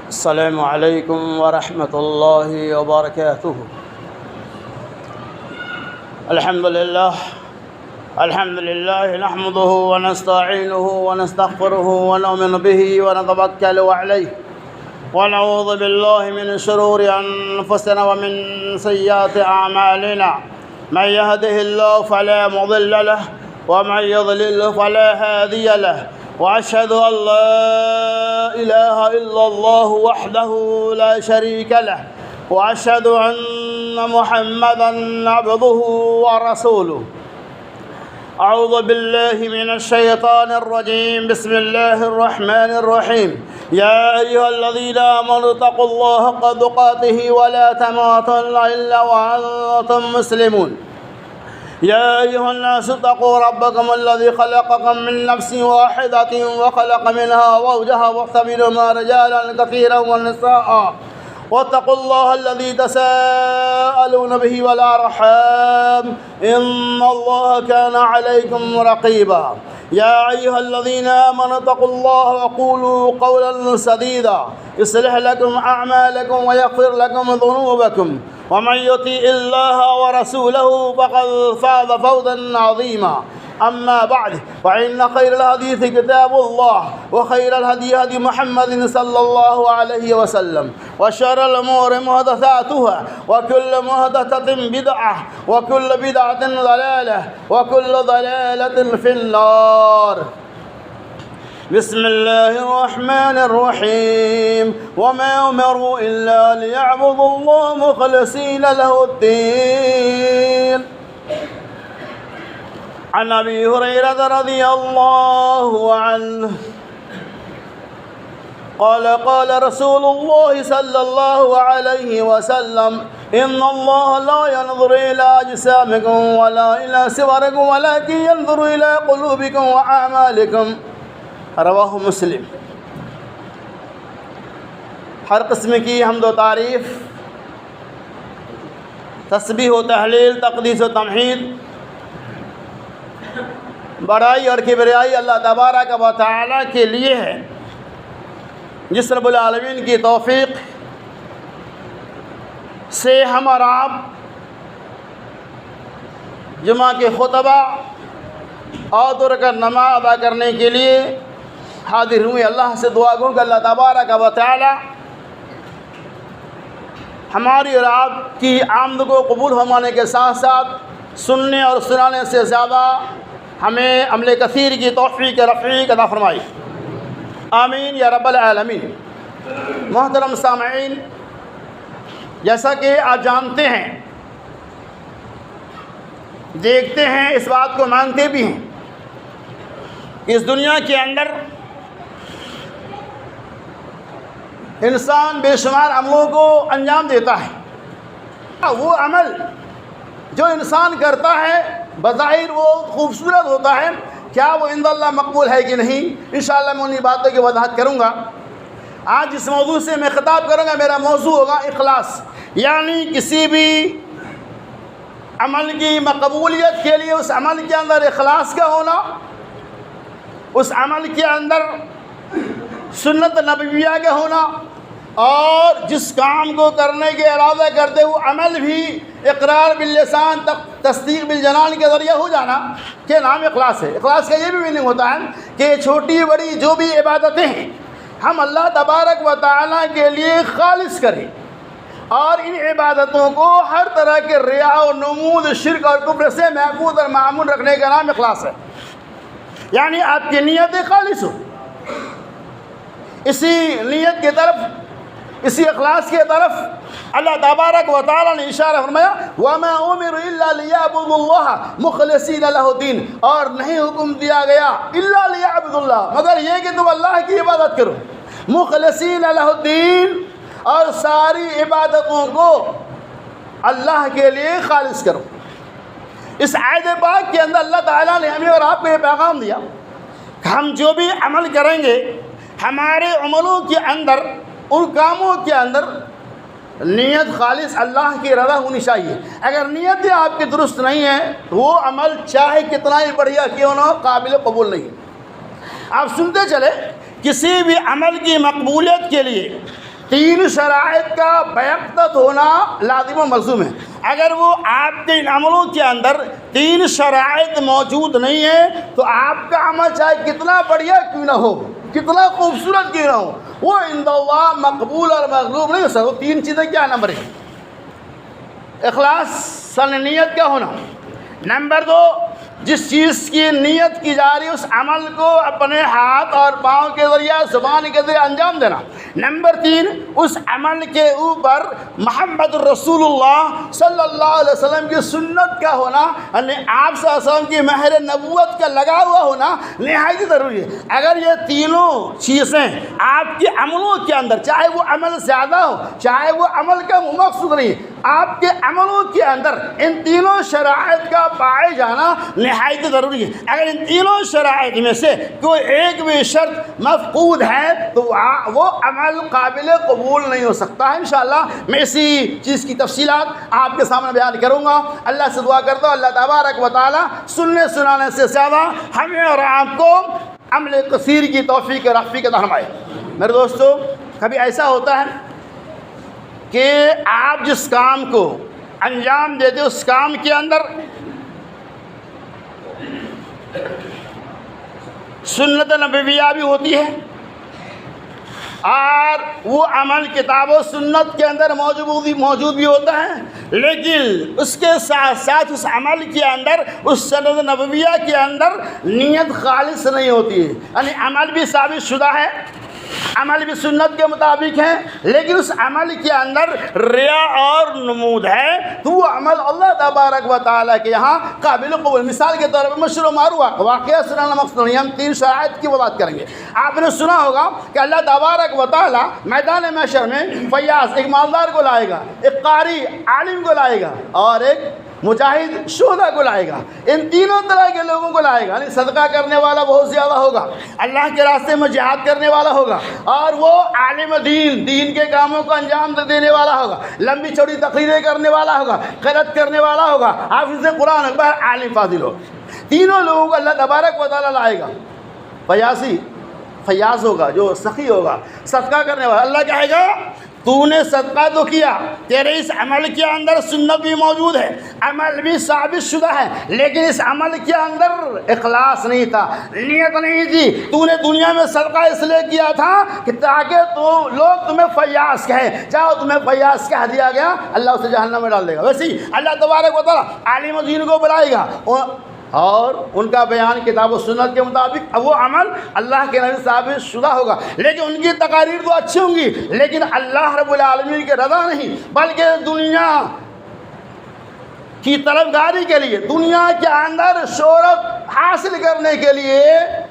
السلام علیکم ورحمۃ اللہ وبرکاتہ۔ الحمد للہ نحمده ونستعینه ونستغفره ونؤمن به ونتوکل علیہ ونعوذ باللہ من شرور انفسنا ومن سیئات اعمالنا، من يهده الله فلا مضل له ومن يضلل فلا هادي له، وأشهد أن لا إله إلا الله وحده لا شريك له، وأشهد أن محمدًا عبده ورسوله۔ أعوذ بالله من الشيطان الرجيم، بسم الله الرحمن الرحيم، يا أيها الذين آمنوا اتقوا الله حق تقاته ولا تموتن إلا وأنتم مسلمون۔ يا أيها الناس اتقوا ربكم الذي خلقكم من نفس واحدة وخلق منها زوجها وبث منهما رجالا كثيرا ونساء، واتقوا الله الذي تساءلون به والأرحام إن الله كان عليكم رقيبا۔ يا أيها الذين آمنوا اتقوا الله وقولوا قولا سديدا يصلح لكم أعمالكم ويغفر لكم ذنوبكم، ومن يطع الله ورسوله فقد فاز فوزا عظيما۔ أما بعد فإن خير الحديث كتاب الله، وخير الهدي هدي محمد صلى الله عليه وسلم، وشر الأمور محدثاتها، وكل محدثة بدعة، وكل بدعة ضلالة، وكل ضلالة في النار۔ بسم الله الرحمن الرحيم، وما أمروا إلا ليعبدوا الله مخلصين له الدين۔ عن أبي هريرة رضي الله عنه قال رسول الله صلى الله عليه وسلم: إن الله لا ينظر إلى أجسامكم ولا إلى صوركم ولكن ينظر إلى قلوبكم وأعمالكم۔ رواہ مسلم۔ ہر قسم کی حمد و تعریف، تسبیح و تحلیل، تقدیس و تمجید، بڑائی اور کبریائی اللہ تبارک و تعالی کے لیے ہے، جس رب العالمین کی توفیق سے ہم اور آپ جمعہ کے خطبہ اور دو رکعت نماز ادا کرنے کے لیے حاضر ہوئے۔ اللہ سے دعا گو کہ اللہ تبارک و تعالی ہماری اور آپ کی آمد کو قبول فرمانے کے ساتھ ساتھ سننے اور سنانے سے زیادہ ہمیں عمل کثیر کی توفیق رفیق عطا فرمائی، آمین یا رب العالمین۔ محترم سامعین، جیسا کہ آپ جانتے ہیں، دیکھتے ہیں، اس بات کو مانتے بھی ہیں، اس دنیا کے اندر انسان بے شمار عملوں کو انجام دیتا ہے۔ وہ عمل جو انسان کرتا ہے بظاہر وہ خوبصورت ہوتا ہے، کیا وہ عند اللہ مقبول ہے کہ نہیں؟ انشاءاللہ میں انہی باتوں کی وضاحت کروں گا۔ آج اس موضوع سے میں خطاب کروں گا، میرا موضوع ہوگا اخلاص، یعنی کسی بھی عمل کی مقبولیت کے لیے اس عمل کے اندر اخلاص کا ہونا، اس عمل کے اندر سنت نبویہ کا ہونا، اور جس کام کو کرنے کے ارادہ کرتے وہ عمل بھی اقرار باللسان تصدیق بالجنان کے ذریعے ہو جانا، کہ نام اخلاص ہے۔ اخلاص کا یہ بھی میننگ ہوتا ہے کہ چھوٹی بڑی جو بھی عبادتیں ہیں ہم اللہ تبارک و تعالیٰ کے لیے خالص کریں، اور ان عبادتوں کو ہر طرح کے ریا و نمود، شرک اور کفر سے محفوظ اور معمول رکھنے کا نام اخلاص ہے، یعنی آپ کی نیت خالص ہو۔ اسی نیت کی طرف، اسی اخلاص کی طرف اللہ تبارک و تعالیٰ نے اشارہ فرمایا: وَمَا أُمِرُوا إِلَّا لِيَعْبُدُوا اللَّهَ مُخْلِصِينَ لَهُ الدِّينَ، اور نہیں حکم دیا گیا إِلَّا لِيَعْبُدُوا اللَّهَ، مگر یہ کہ تم اللہ کی عبادت کرو، مُخْلِصِينَ لَهُ الدِّينَ، اور ساری عبادتوں کو اللہ کے لیے خالص کرو۔ اس آیت پاک کے اندر اللہ تعالیٰ نے ہمیں اور آپ کو یہ پیغام دیا کہ ہم جو بھی عمل کریں گے، ہمارے عملوں کے اندر، ان کاموں کے اندر نیت خالص اللہ کی رضا ہونی چاہیے۔ اگر نیتیں آپ کی درست نہیں ہیں تو وہ عمل چاہے کتنا ہی بڑھیا کیوں نہ ہو، قابل قبول نہیں۔ آپ سنتے چلے، کسی بھی عمل کی مقبولیت کے لیے تین شرائط کا بیقت ہونا لازم و ملزوم ہے۔ اگر وہ آپ کے ان عملوں کے اندر تین شرائط موجود نہیں ہے تو آپ کا عمل چاہے کتنا بڑھیا کیوں نہ ہو، کتنا خوبصورت کیوں نہ ہو، وہ عند اللہ مقبول اور مقبول نہیں ہو سکتا۔ تین چیزیں کیا؟ نمبر 1 اخلاص، نیت کا ہونا۔ نمبر 2 جس چیز کی نیت کی جا رہی ہے اس عمل کو اپنے ہاتھ اور پاؤں کے ذریعے، زبان کے ذریعے انجام دینا۔ نمبر 3 اس عمل کے اوپر محمد رسول اللہ صلی اللہ علیہ وسلم کی سنت کا ہونا، یعنی آپ صلی اللہ علیہ وسلم کی مہر نبوت کا لگا ہوا ہونا نہایت ضروری ہے۔ اگر یہ تینوں چیزیں آپ کے عملوں کے اندر، چاہے وہ عمل زیادہ ہو چاہے وہ عمل کا مقصود نہیں، آپ کے عملوں کے اندر ان تینوں شرائط کا پائے جانا نہایت ضروری ہے۔ اگر ان تینوں شرائط میں سے کوئی ایک بھی شرط مفقود ہے تو وہ عمل قابل قبول نہیں ہو سکتا ہے۔ انشاءاللہ میں اسی چیز کی تفصیلات آپ کے سامنے بیان کروں گا۔ اللہ سے دعا کرتا ہوں اللہ تبارک و تعالی سننے سنانے سے زیادہ ہمیں اور آپ کو عمل کثیر کی توفیق رفیق عطا فرمائے۔ میرے دوستو، کبھی ایسا ہوتا ہے کہ آپ جس کام کو انجام دیتے اس کام کے اندر سنت نبویہ بھی ہوتی ہے اور وہ عمل کتاب و سنت کے اندر موجود بھی ہوتا ہے، لیکن اس کے ساتھ ساتھ اس عمل کے اندر، اس سنت نبویہ کے اندر نیت خالص نہیں ہوتی ہے، یعنی عمل بھی ثابت شدہ ہے، عمل بھی سنت کے مطابق ہے، لیکن اس عمل کے اندر ریا اور نمود ہے تو وہ عمل اللہ تبارک و تعالیٰ کے یہاں قابل قبول۔ مثال کے طور پر مشہور و معروف واقعہ سنانا مقصد نہیں، ہم تین شرائط کی بات کریں گے۔ آپ نے سنا ہوگا کہ اللہ تبارک و تعالیٰ میدان محشر میں فیاض ایک مالدار کو لائے گا، ایک قاری عالم کو لائے گا اور ایک مجاہد شہدا کو لائے گا۔ ان تینوں طرح کے لوگوں کو لائے گا، یعنی صدقہ کرنے والا بہت زیادہ ہوگا، اللہ کے راستے میں جہاد کرنے والا ہوگا، اور وہ عالم دین کے کاموں کو انجام دینے والا ہوگا، لمبی چوڑی تقریریں کرنے والا ہوگا، قرأت کرنے والا ہوگا، حافظ قرآن ہوگا، عالم فاضل ہوگا۔ تینوں لوگوں کو اللہ تبارک و تعالیٰ لائے گا۔ فیاض ہوگا جو سخی ہوگا، صدقہ کرنے والا، اللہ کہے گا تو نے صدقہ تو کیا، تیرے اس عمل کے اندر سنت بھی موجود ہے، عمل بھی ثابت شدہ ہے، لیکن اس عمل کے اندر اخلاص نہیں تھا، نیت نہیں تھی، تو نے دنیا میں صدقہ اس لیے کیا تھا کہ تاکہ لوگ تمہیں فیاض کہیں، جاؤ تمہیں فیاض کہہ دیا گیا، اللہ اسے جہنم میں ڈال دے گا۔ ویسے ہی اللہ تبارک و تعالیٰ عالم دین کو بلائے گا اور ان کا بیان کتاب و سنت کے مطابق وہ عمل اللہ کے نبی ثابت شدہ ہوگا، لیکن ان کی تقاریر تو اچھی ہوں گی، لیکن اللہ رب العالمین کے رضا نہیں، بلکہ دنیا کی طلبگاری کے لیے، دنیا کے اندر شہرت حاصل کرنے کے لیے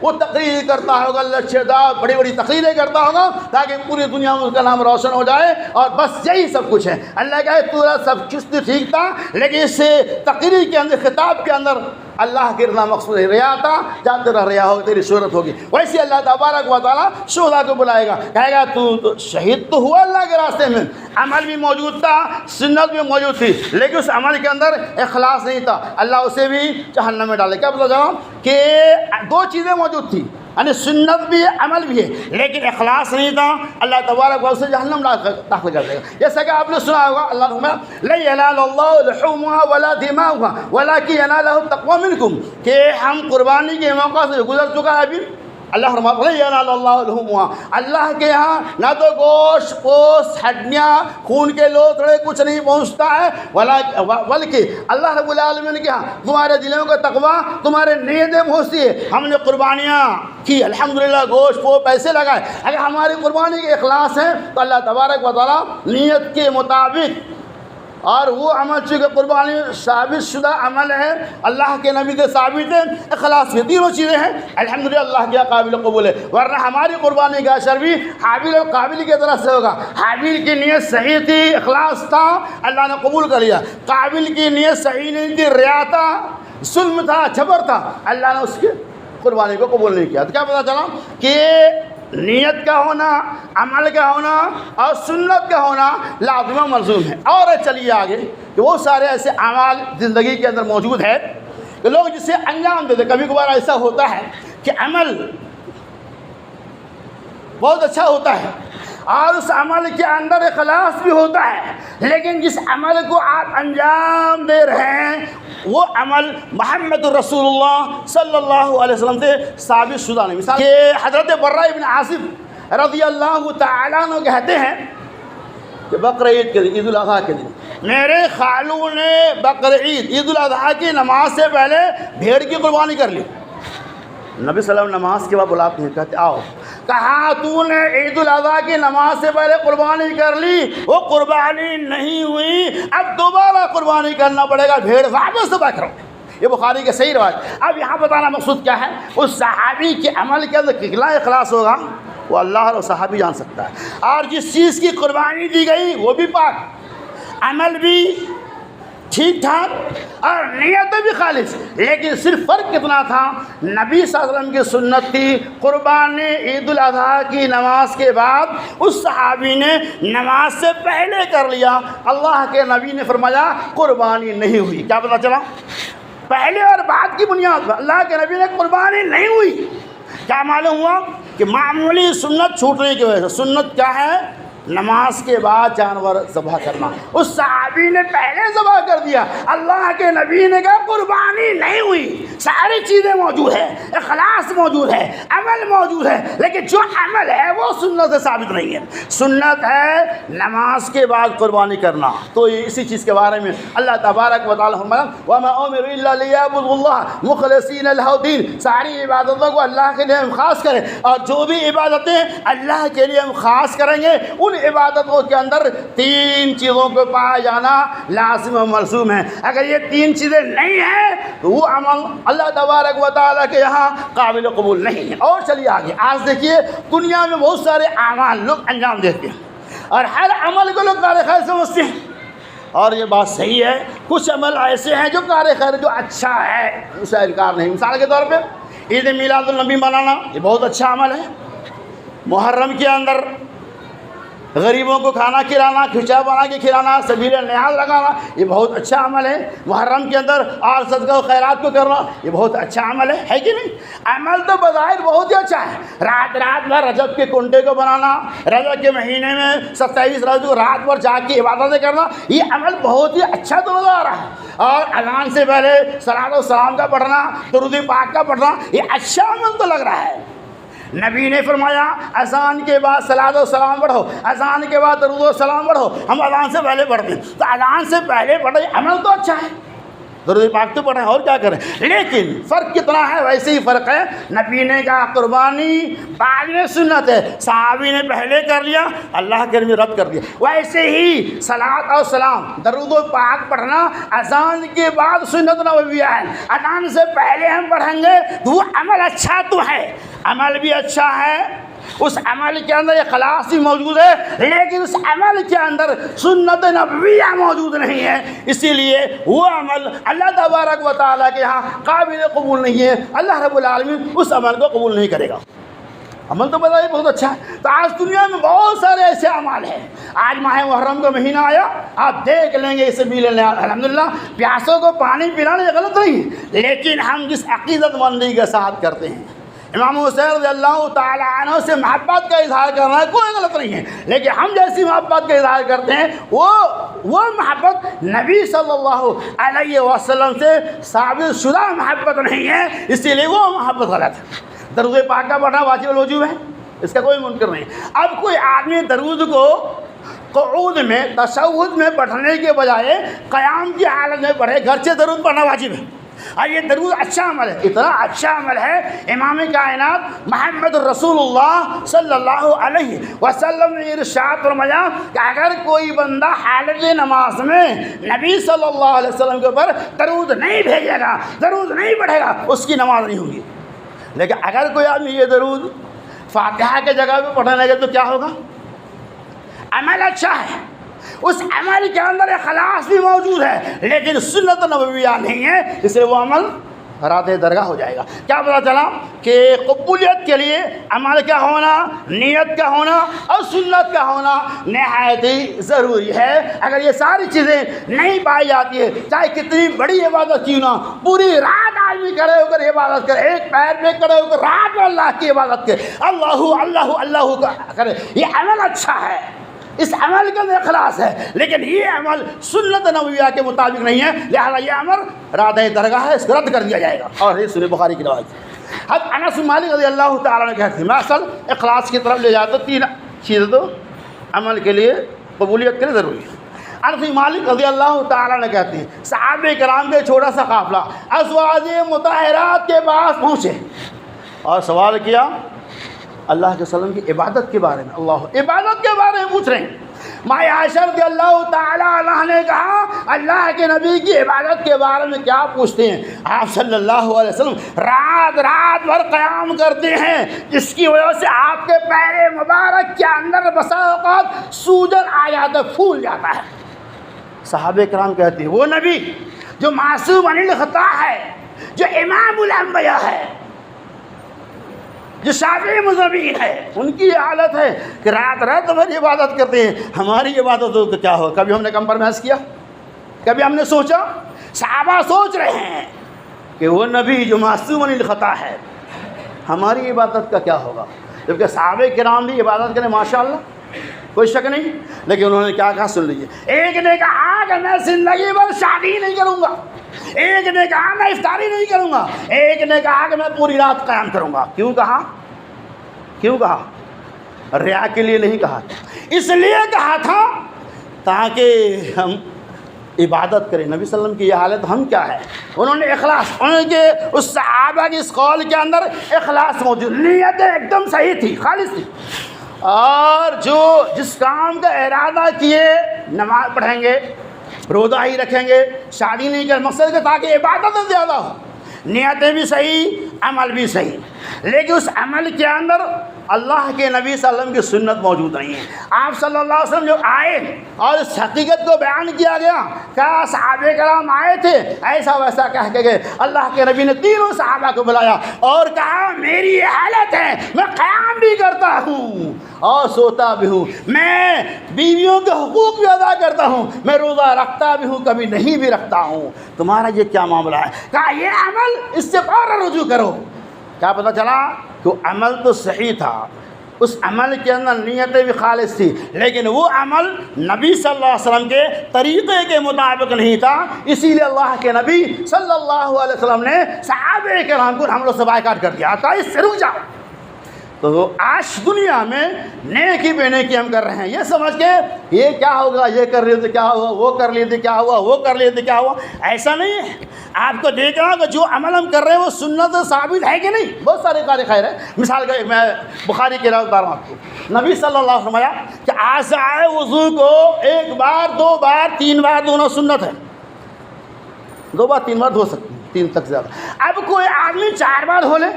وہ تقریر کرتا ہوگا، لچھے دار بڑی بڑی تقریریں کرتا ہوگا تاکہ پوری دنیا میں اس کا نام روشن ہو جائے، اور بس یہی سب کچھ ہے۔ اللہ کہے پورا سب کچھ ٹھیک تھا، لیکن اس تقریر کے اندر، خطاب کے اندر اللہ کی رضا مقصود ہے، ریا تھا، جہاں تیرا ریا ہوگا تیری شہرت ہوگی۔ ویسے اللہ تبارک و تعالیٰ شہداء کو بلائے گا، کہے گا تو شہید تو ہوا اللہ کے راستے میں، عمل بھی موجود تھا، سنت بھی موجود تھی، لیکن اس عمل کے اندر اخلاص نہیں تھا، اللہ اسے بھی جہنم میں ڈالے۔ کیا پتہ چلا کہ دو چیزیں موجود تھیں، یعنی سنت بھی ہے، عمل بھی ہے، لیکن اخلاص نہیں تھا، اللہ تبارک و تعالیٰ جہنم داخل کر دے گا۔ جیسا کہ آپ نے سنا ہوگا اللہ فرمایا لن ينال الله لحومها ولا دماؤها ولكن يناله التقوى منكم، کہ ہم قربانی کے موقع سے گزر چکا ہے ابھی، اللہ فرماتا لن ينال الله لحومها، اللہ کے یہاں نہ تو گوشت پوست ہڈیاں خون کے لوتھڑے کچھ نہیں پہنچتا ہے، بلکہ اللہ رب العالمین کے یہاں تمہارے دلوں کا تقوی، تمہارے نیتیں پہنچتی ہے۔ ہم نے قربانیاں کی، الحمدللہ گوشت وہ پیسے لگائے، اگر ہماری قربانی کے اخلاص ہے تو اللہ تبارک و تعالیٰ نیت کے مطابق، اور وہ عمل چونکہ قربانی ثابت شدہ عمل ہے، اللہ کے نبی سے ثابت ہے، اخلاص کی تینوں چیزیں ہیں، الحمدللہ اللہ کیا قابل قبول ہے۔ ورنہ ہماری قربانی کا اثر بھی حابیل اور قابل کی طرف سے ہوگا۔ حابیل کی نیت صحیح تھی، اخلاص تھا، اللہ نے قبول کر لیا۔ قابل کی نیت صحیح نہیں تھی، ریا تھا، ظلم تھا، جبر تھا، اللہ نے اس کی قربانی کو قبول نہیں کیا۔ تو کیا پتہ چلا کہ نیت کا ہونا، عمل کا ہونا اور سنت کا ہونا لازم و ملزوم ہے۔ اور چلیے آگے کہ وہ سارے ایسے اعمال زندگی کے اندر موجود ہے کہ لوگ جسے انجام دیتے، کبھی کبھار ایسا ہوتا ہے کہ عمل بہت اچھا ہوتا ہے اور اس عمل کے اندر اخلاص بھی ہوتا ہے، لیکن جس عمل کو آپ انجام دے رہے ہیں وہ عمل محمد رسول اللہ صلی اللہ علیہ وسلم سے ثابت شدہ نہیں۔ مثال کہ حضرت برہ بن عازب رضی اللہ تعالیٰ عنہ کہتے ہیں کہ بقر عید کے دن، عید الاضحیٰ کے دن، میرے خالو نے بقر عید، عید الاضحیٰ کی نماز سے پہلے بھیڑ کی قربانی کر لی۔ نبی صلی اللہ علیہ وسلم نماز کے بعد بلاتے ہیں، کہتے آؤ، کہا تو نے عید الاضحیٰ کی نماز سے پہلے قربانی کر لی، وہ قربانی نہیں ہوئی، اب دوبارہ قربانی کرنا پڑے گا، بھیڑ واپس ذبح کرو۔ یہ بخاری کے صحیح روایت۔ اب یہاں بتانا مقصود کیا ہے، اس صحابی کے عمل کے اندر کتنا اخلاص ہوگا وہ اللہ اور صحابی جان سکتا ہے، اور جس چیز کی قربانی دی گئی وہ بھی پاک، عمل بھی ٹھیک ٹھاک اور نیت بھی خالص، لیکن صرف فرق کتنا تھا، نبی صلی اللہ علیہ وسلم کی سنت تھی قربانی عید الاضحیٰ کی نماز کے بعد، اس صحابی نے نماز سے پہلے کر لیا، اللہ کے نبی نے فرمایا قربانی نہیں ہوئی۔ کیا پتہ چلا؟ پہلے اور بعد کی بنیاد پر اللہ کے نبی نے قربانی نہیں ہوئی۔ کیا معلوم ہوا کہ معمولی سنت چھوٹنے کی وجہ سے، سنت کیا ہے؟ نماز کے بعد جانور ذبح کرنا، اس صحابی نے پہلے ذبح کر دیا، اللہ کے نبی نے کہا قربانی نہیں ہوئی۔ ساری چیزیں موجود ہیں، اخلاص موجود ہے، عمل موجود ہے، لیکن جو عمل ہے وہ سنت سے ثابت نہیں ہے۔ سنت ہے نماز کے بعد قربانی کرنا، تو اسی چیز کے بارے میں اللہ تبارک و تعالیٰ فرمایا وَمَا أُمِرُوا إِلَّا لِيَعْبُدُوا اللَّهَ مُخْلِصِينَ لَهُ الدِّينَ، ساری عبادتوں کو اللہ کے لیے ہم خاص کریں، اور جو بھی عبادتیں اللہ کے لیے ہم خاص کریں گے ان عبادتوں کے اندر تین چیزوں کو پایا جانا لازم و ملزوم ہے۔ اگر یہ تین چیزیں نہیں ہیں تو وہ عمل اللہ تبارک و تعالیٰ کے یہاں قابل قبول نہیں ہے۔ اور چلیے آگے، آج دیکھیے دنیا میں بہت سارے اعمال لوگ انجام دیتے ہیں اور ہر عمل کو لوگ کار خیر سمجھتے ہیں، اور یہ بات صحیح ہے، کچھ عمل ایسے ہیں جو کار خیر جو اچھا ہے اس کا انکار نہیں۔ مثال کے طور پہ عید میلاد النبی منانا یہ بہت اچھا عمل ہے، محرم کے اندر غریبوں کو کھانا کھلانا، کھچا بنا کے کھلانا، سبیل نیاز لگانا یہ بہت اچھا عمل ہے، محرم کے اندر اور صدقہ و خیرات کو کرنا یہ بہت اچھا عمل ہے کہ نہیں؟ عمل تو بظاہر بہت ہی اچھا ہے، رات میں رجب کے کنڈے کو بنانا، رجب کے مہینے میں 27 رجب کو رات بھر جاگ کے عبادتیں کرنا یہ عمل بہت ہی اچھا تو نظر آ رہا ہے، اور اذان سے پہلے صلاۃ و سلام کا پڑھنا، درود پاک کا پڑھنا یہ اچھا عمل تو لگ رہا ہے۔ نبی نے فرمایا اذان کے بعد صلاۃ و سلام پڑھو، اذان کے بعد درود و سلام پڑھو، ہم اذان سے پہلے پڑھتے ہیں تو اذان سے پہلے پڑھے عمل تو اچھا ہے، درود پاک تو پڑھیں اور کیا کریں، لیکن فرق کتنا ہے؟ ویسے ہی فرق ہے، نبی نے کہا قربانی بعد میں سنت ہے، صحابی نے پہلے کر لیا، اللہ کے نبی رد کر دیا۔ ویسے ہی صلاۃ و سلام درود و پاک پڑھنا اذان کے بعد سنت نبویہ ہے، اذان سے پہلے ہم پڑھیں گے تو وہ عمل اچھا تو ہے، عمل بھی اچھا ہے، اس عمل کے اندر اخلاص بھی موجود ہے، لیکن اس عمل کے اندر سنت نبویہ موجود نہیں ہے، اسی لیے وہ عمل اللہ تبارک و تعالیٰ کے یہاں قابل قبول نہیں ہے، اللہ رب العالمین اس عمل کو قبول نہیں کرے گا۔ عمل تو بتائیے بہت اچھا ہے، تو آج دنیا میں بہت سارے ایسے اعمال ہیں، آج ماہ محرم کا مہینہ آیا، آپ دیکھ لیں گے اسے مل لیں، الحمدللہ پیاسوں کو پانی پلانا یہ غلط نہیں ہے، لیکن ہم جس عقیدت مندی کے ساتھ کرتے ہیں، امام حسین رضی اللہ تعالیٰ عنہ سے محبت کا اظہار کرنا ہے کوئی غلط نہیں ہے، لیکن ہم جیسی محبت کا اظہار کرتے ہیں وہ محبت نبی صلی اللہ علیہ وسلم سے ثابت شدہ محبت نہیں ہے، اسی لیے وہ محبت غلط ہے۔ درود پاک کا پڑھنا واجب الوجوب ہے، اس کا کوئی منکر نہیں۔ اب کوئی آدمی درود کو قعود میں تشہد میں پڑھنے کے بجائے قیام کی حالت میں پڑھے، گھر سے درود پڑھنا واجب ہے، اور یہ درود اچھا عمل ہے، اتنا اچھا عمل ہے، امام کائنات محمد رسول اللہ صلی اللہ علیہ وسلم نے ارشاد فرمایا کہ اگر کوئی بندہ حالت نماز میں نبی صلی اللہ علیہ وسلم کے اوپر درود نہیں بھیجے گا، درود نہیں پڑھے گا، اس کی نماز نہیں ہوگی۔ لیکن اگر کوئی آدمی یہ درود فاتحہ کے جگہ پہ پڑھنے لگے تو کیا ہوگا؟ عمل اچھا ہے، اس عمل کے اندر اخلاص بھی موجود ہے، لیکن سنت نبویہ نہیں ہے، اس لیے وہ عمل رات درگاہ ہو جائے گا۔ کیا پتہ چلا کہ قبولیت کے لیے عمل کا ہونا، نیت کا ہونا اور سنت کا ہونا نہایت ہی ضروری ہے۔ اگر یہ ساری چیزیں نہیں پائی جاتی ہے، چاہے کتنی بڑی عبادت کیوں نہ، پوری رات آدمی کھڑے ہو کر عبادت کرے، ایک پیر پہ کھڑے ہو کر رات میں اللہ کی عبادت کرے، اللہ اللہ اللہ کرے، یہ عمل اچھا ہے، اس عمل کے اندر اخلاص ہے، لیکن یہ عمل سنت نبویہ کے مطابق نہیں ہے، لہذا یہ عمل راد درگاہ ہے، اس کو رد کر دیا جائے گا۔ اور یہ سنن بخاری کی روایت۔ حضرت انس بن مالک رضی اللہ تعالیٰ عنہ کہتے ہیں، میں اصل اخلاص کی طرف لے جاتا ہوں، تین چیزیں تو عمل کے لیے، قبولیت کے لیے ضروری ہے۔ انس بن مالک رضی اللہ تعالیٰ عنہ کہتے ہیں، صحابہ کرام کے چھوٹا سا قافلہ ازواج مطہرات کے پاس پہنچے اور سوال کیا اللہ کے وسلم کی عبادت کے بارے میں، اللہ عبادت کے بارے میں پوچھ رہے ہیں۔ ماں عائشہ رضی اللہ تعالیٰ عنہ نے کہا اللہ کے نبی کی عبادت کے بارے میں کیا پوچھتے ہیں؟ آپ صلی اللہ علیہ وسلم رات بھر قیام کرتے ہیں، جس کی وجہ سے آپ کے پیر مبارک کے اندر بسا اوقات سوجن آ جاتا ہے، پھول جاتا ہے۔ صحابہ کرام کہتے ہیں وہ نبی جو معصوم عن الخطا ہے، جو امام الانبیاء ہے، جو شافعی مذہبین ہے، ان کی یہ حالت ہے کہ رات بھر عبادت کرتے ہیں، ہماری عبادتوں کا کیا ہو؟ کبھی ہم نے کمپرومائز کیا؟ کبھی ہم نے سوچا؟ صحابہ سوچ رہے ہیں کہ وہ نبی جو معصوم عن الخطا ہے، ہماری عبادت کا کیا ہوگا؟ جبکہ صحابہ کرام بھی عبادت کریں ماشاءاللہ، کوئی شک نہیں، لیکن انہوں نے کیا کہا سن لیجیے۔ ایک نے کہا کہ میں زندگی بھر شادی نہیں کروں گا، ایک نے کہا میں افطاری نہیں کروں گا، ایک نے کہا کہ میں پوری رات قیام کروں گا۔ کیوں کہا؟ کیوں کہا؟ ریا کے لیے نہیں کہا، اس لیے کہا تھا تاکہ ہم عبادت کریں۔ نبی صلی اللہ علیہ وسلم کی یہ حالت ہم کیا ہے؟ انہوں نے اخلاص، ان کے اس صحابہ کی اس قول کے اندر اخلاص موجود، نیت ایک دم صحیح تھی، خالص تھی، اور جو جس کام کا ارادہ کیے، نماز پڑھیں گے، روزہ ہی رکھیں گے، شادی نہیں کریں، مقصد کہ تاکہ عبادت زیادہ ہو، نیتیں بھی صحیح، عمل بھی صحیح، لیکن اس عمل کے اندر اللہ کے نبی صلی اللہ علیہ وسلم کی سنت موجود نہیں ہے۔ آپ صلی اللہ علیہ وسلم جو آئے اور اس حقیقت کو بیان کیا گیا، کہا صحابہ کرام آئے تھے ایسا ویسا کہہ کے گئے، اللہ کے نبی نے تینوں صحابہ کو بلایا اور کہا میری یہ حالت ہے، میں قیام بھی کرتا ہوں اور سوتا بھی ہوں، میں بیویوں کے حقوق بھی ادا کرتا ہوں، میں روزہ رکھتا بھی ہوں، کبھی نہیں بھی رکھتا ہوں، تمہارا یہ کیا معاملہ ہے؟ کہا یہ عمل اس سے فوراً رجوع کرو۔ کیا پتہ چلا کہ عمل تو صحیح تھا، اس عمل کے اندر نیتیں بھی خالص تھی، لیکن وہ عمل نبی صلی اللہ علیہ وسلم کے طریقے کے مطابق نہیں تھا، اسی لیے اللہ کے نبی صلی اللہ علیہ وسلم نے صحابہ کرام کو حملوں سے بائیکاٹ کر دیا، کہا اس سے رک جاؤ۔ تو آج دنیا میں نیکی بے نیکی ہم کر رہے ہیں، یہ سمجھ کے یہ کیا ہوگا، یہ کر لیے تو کیا ہوا، وہ کر لیے تو کیا ہوا، وہ کر لیے تو کیا ہوا، ایسا نہیں ہے۔ آپ کو دیکھ رہا کہ جو عمل ہم کر رہے ہیں وہ سنت ثابت ہے کہ نہیں؟ بہت سارے کار خیر ہے۔ مثال کا میں بخاری کی روایت بتا رہا ہوں آپ کو، نبی صلی اللہ علیہ وسلم فرمایا کہ اعضائے وضو کو ایک بار، دو بار، تین بار دونوں سنت ہے، دو بار تین بار دھو سکتے ہیں، تین تک زیادہ۔ اب کوئی آدمی چار بار دھو لے،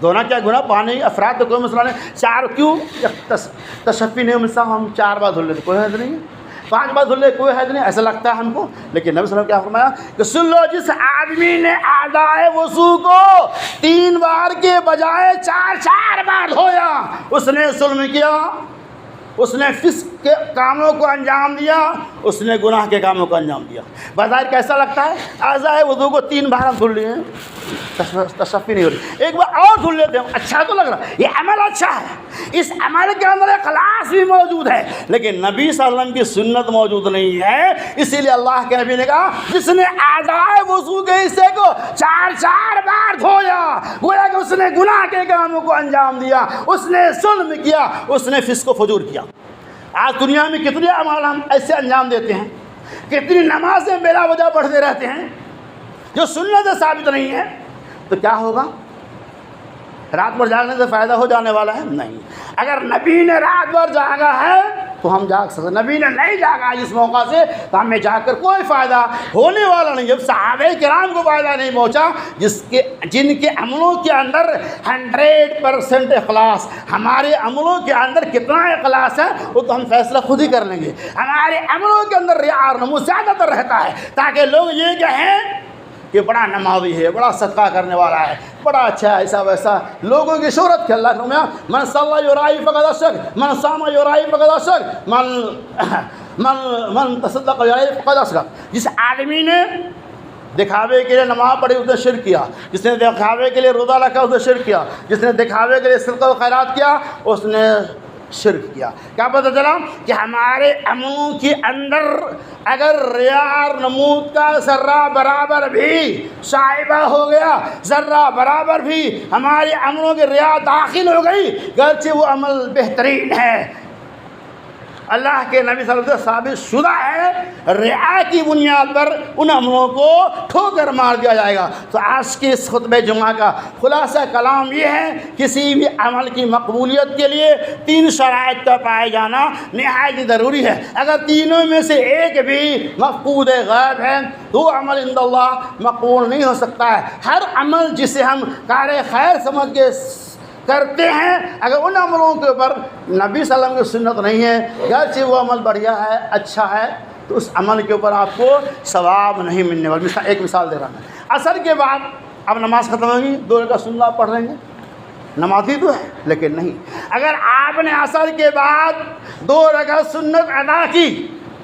دھونا کیا گناہ؟ پانی افراد تو کوئی مسئلہ نہیں، چار کیوں تشفی نہیں مثلا ہم چار بار دھو لیتے، کوئی حد نہیں ہے، پانچ بار دھو لے کوئی حد نہیں، ایسا لگتا ہے ہم کو، لیکن نبی صلی اللہ علیہ وسلم کیا فرمایا کہ سن لو، جس آدمی نے اعضائے وضو کو تین بار کے بجائے چار بار دھویا، اس نے ظلم کیا، اس نے فسق کے کاموں کو انجام دیا، اس نے گناہ کے کاموں کو انجام دیا۔ بظاہر کیسا لگتا ہے؟ اعضائے وضو کو تین بار ہم دھل لیے ہیں، تشفی نہیں ہو رہی، ایک بار اور دھل لیتے ہیں، اچھا تو لگ رہا ہے، یہ عمل اچھا ہے، اس عمل کے اندر اخلاص بھی موجود ہے، لیکن نبی صلی اللہ علیہ وسلم کی سنت موجود نہیں ہے، اسی لیے اللہ کے نبی نے کہا جس نے اعضائے وضو کے حصے کو چار بار دھویا، گویا کہ اس نے گناہ کے کاموں کو انجام دیا، اس نے ظلم کیا، اس نے فسق و فجور کیا۔ آج دنیا میں کتنے اعمال ہم ایسے انجام دیتے ہیں، کتنی نمازیں بلا وجہ پڑھتے رہتے ہیں جو سنت ثابت نہیں ہے، تو کیا ہوگا؟ رات بھر جاگنے سے فائدہ ہو جانے والا ہے؟ نہیں۔ اگر نبی نے رات بھر جاگا ہے تو ہم جاگ سکتے، نبی نے نہیں جاگا اس موقع سے تو ہمیں جاگ کر کوئی فائدہ ہونے والا نہیں۔ جب صحابہ کرام کو فائدہ نہیں پہنچا، جن کے عملوں کے اندر 100% اخلاص، ہمارے عملوں کے اندر کتنا اخلاص ہے وہ تو ہم فیصلہ خود ہی کر لیں گے۔ ہمارے عملوں کے اندر ریا اور نمو زیادہ تر رہتا ہے تاکہ لوگ یہ کہیں کہ بڑا نمازی ہے، بڑا صدقہ کرنے والا ہے، بڑا اچھا ہے، ایسا ویسا، لوگوں کی شہرت کے۔ اللہ فرمایا من صلی یرائی فقد اشرک، من صام یرائی فقد اشرک، من تصدق یرائی فقد اشرک۔ جس آدمی نے دکھاوے کے لیے نماز پڑھی اس نے شرک کیا، جس نے دکھاوے کے لیے روزہ رکھا اس نے شرک کیا، جس نے دکھاوے کے لیے صدقہ و خیرات کیا اس نے شرک کیا۔ کیا پتہ چلا کہ ہمارے عملوں کے اندر اگر ریا اور نمود کا ذرہ برابر بھی شائبہ ہو گیا، ذرہ برابر بھی ہمارے عملوں کے ریا داخل ہو گئی، گرچہ وہ عمل بہترین ہے، اللہ کے نبی صلی اللہ علیہ وسلم سے ثابت شدہ ہے، ریا کی بنیاد پر ان عملوں کو ٹھوکر مار دیا جائے گا۔ تو آج کے اس خطبہ جمعہ کا خلاصہ کلام یہ ہے، کسی بھی عمل کی مقبولیت کے لیے 3 شرائط کا پائے جانا نہایت ضروری ہے۔ اگر تینوں میں سے ایک بھی مفقود غیب ہے تو عمل عند اللہ مقبول نہیں ہو سکتا ہے۔ ہر عمل جسے ہم کار خیر سمجھ کے کرتے ہیں، اگر ان عملوں کے اوپر نبی صلی اللہ علیہ وسلم کی سنت نہیں ہے، گرچہ وہ عمل بڑھیا ہے، اچھا ہے، تو اس عمل کے اوپر آپ کو ثواب نہیں ملنے والا۔ ایک مثال دے رہا ہوں، عصر کے بعد اب نماز ختم ہوگی، 2 رکعت سنت آپ پڑھ لیں گے، نمازی تو ہے لیکن نہیں۔ اگر آپ نے عصر کے بعد 2 رکعت سنت ادا کی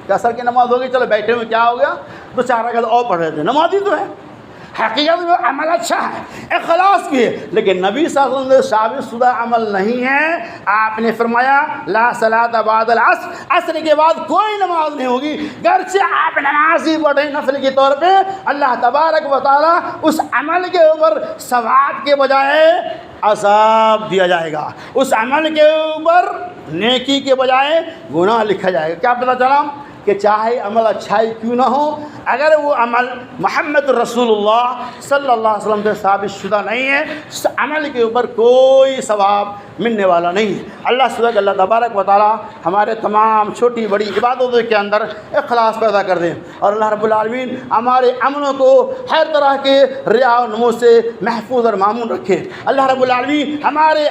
کہ عصر کی نماز ہوگی، چلو بیٹھے ہوئے کیا ہو گیا، 2-4 رکعت اور پڑھ رہے تھے، نمازی تو ہے، حقیقت میں عمل اچھا ہے، اخلاص بھی ہے، لیکن نبی صلی اللہ علیہ وسلم ثابت شدہ عمل نہیں ہے۔ آپ نے فرمایا لا صلاۃ بعد العصر، عصر کے بعد کوئی نماز نہیں ہوگی، گرچہ آپ نماز ہی پڑھیں نفل کے طور پہ، اللہ تبارک و تعالیٰ اس عمل کے اوپر ثواب کے بجائے عذاب دیا جائے گا، اس عمل کے اوپر نیکی کے بجائے گناہ لکھا جائے گا۔ کیا پتہ چلا کہ چاہے عمل اچھائی کیوں نہ ہو، اگر وہ عمل محمد رسول اللہ صلی اللہ علیہ وسلم سے ثابت شدہ نہیں ہے، اس عمل کے اوپر کوئی ثواب ملنے والا نہیں ہے۔ اللہ تبارک و تعالیٰ ہمارے تمام چھوٹی بڑی عبادتوں کے اندر اخلاص پیدا کر دیں، اور اللہ رب العالمین ہمارے عملوں کو ہر طرح کے ریا و نمود سے محفوظ اور معمون رکھے۔ اللہ رب العالمین ہمارے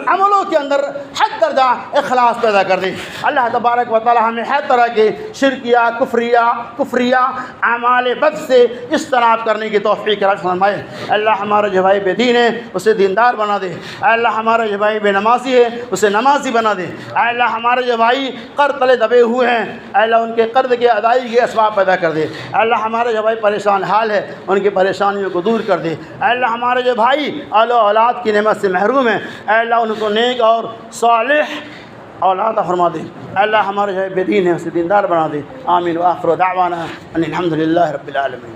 عملوں کے اندر ہر درجہ اخلاص پیدا کر دیں۔ اللہ تبارک و تعالیٰ ہمیں ہر طرح کے شرکیہ کفریہ اعمال بد سے اجتناب کرنے کی توفیق عطا فرمائے۔ اللہ ہمارا جو بھائی بے دین ہے اسے دیندار بنا دے، اے اللہ ہمارا جو بھائی بے نمازی ہے اسے نمازی بنا دے، اے اللہ ہمارے جو بھائی قرض تلے دبے ہوئے ہیں اے اللہ ان کے قرض کی ادائیگی کے اسباب پیدا کر دے، اے اللہ ہمارے جو بھائی پریشان حال ہے ان کی پریشانیوں کو دور کر دے، اے اللہ ہمارے جو بھائی اولاد کی نعمت سے محروم ہیں اے اللہ ان کو نیک اور صالح اولاد فرما دے، اے اللہ ہمارے جو بے دین ہے اسے دیندار بنا دے۔ آمین وآخر دعوانا ان الحمد للہ رب العالمین۔